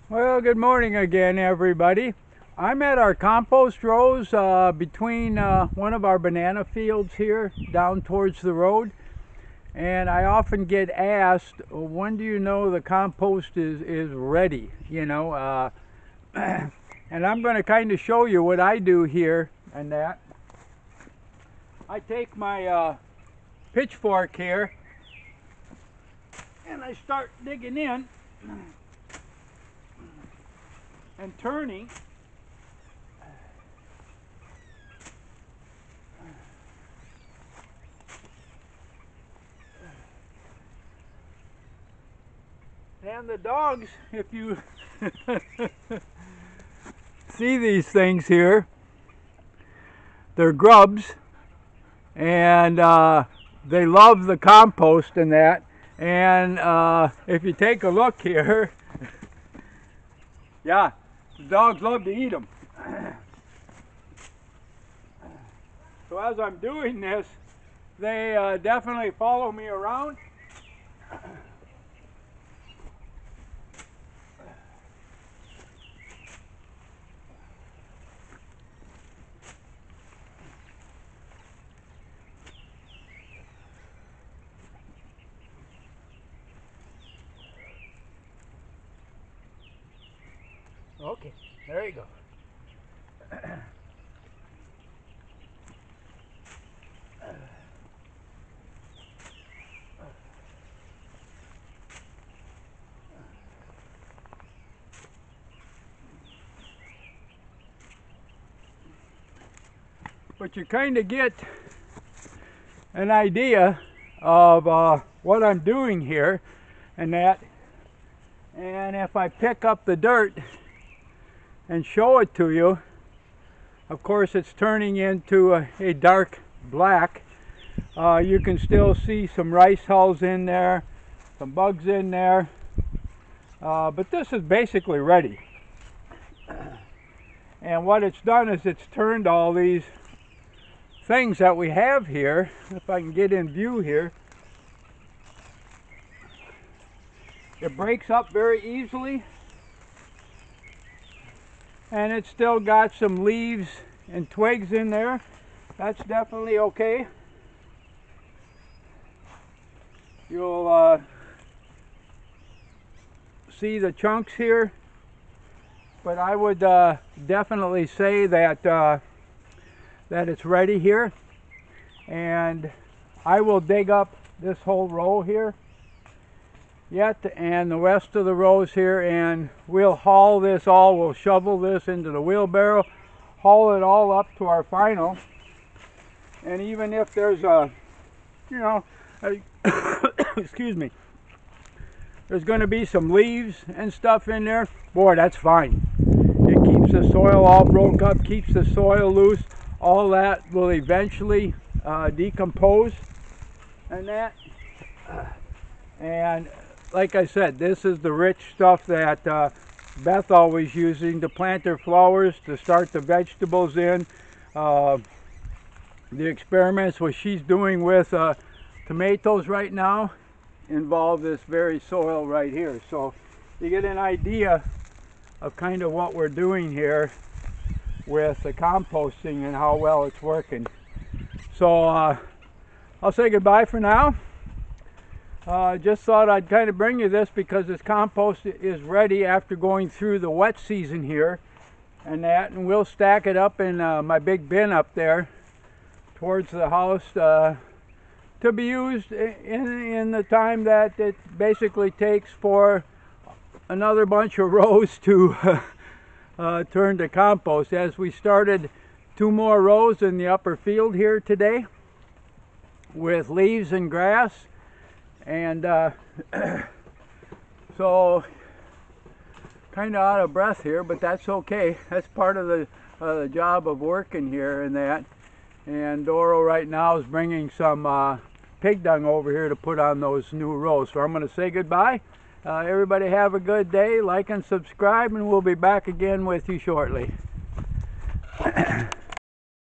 Well, good morning again, everybody. I'm at our compost rows between one of our banana fields here down towards the road. And I often get asked, when do you know the compost is ready? And I'm going to kind of show you what I do here and that. I take my pitchfork here and I start digging in and turning. And the dogs, if you see these things here, they're grubs, and they love the compost and that. And if you take a look here, yeah, the dogs love to eat them. So as I'm doing this, they definitely follow me around. Okay, there you go. But you kind of get an idea of what I'm doing here and that. And if I pick up the dirt and show it to you, of course it's turning into a dark black. You can still see some rice hulls in there, some bugs in there, but this is basically ready. And what it's done is it's turned all these things that we have here, if I can get in view here, it breaks up very easily. And it's still got some leaves and twigs in there. That's definitely okay. You'll see the chunks here, but I would definitely say that that it's ready here. And I will dig up this whole row here yet, and the rest of the rows here, and we'll haul this all, we'll shovel this into the wheelbarrow, haul it all up to our final. And even if there's excuse me, there's going to be some leaves and stuff in there, boy, that's fine. It keeps the soil all broke up, keeps the soil loose. All that will eventually decompose and that. And like I said, this is the rich stuff that Beth always using to plant her flowers, to start the vegetables in. The experiments what she's doing with tomatoes right now involve this very soil right here. So you get an idea of kind of what we're doing here with the composting and how well it's working. So I'll say goodbye for now. Just thought I'd kind of bring you this because this compost is ready after going through the wet season here and that, and we'll stack it up in my big bin up there towards the house to be used in the time that it basically takes for another bunch of rows to turn to compost. As we started 2 more rows in the upper field here today with leaves and grass. And so kind of out of breath here, but that's okay. That's part of the job of working here and that. And Doro right now is bringing some pig dung over here to put on those new rows. So I'm going to say goodbye. Everybody have a good day. Like and subscribe, and we'll be back again with you shortly.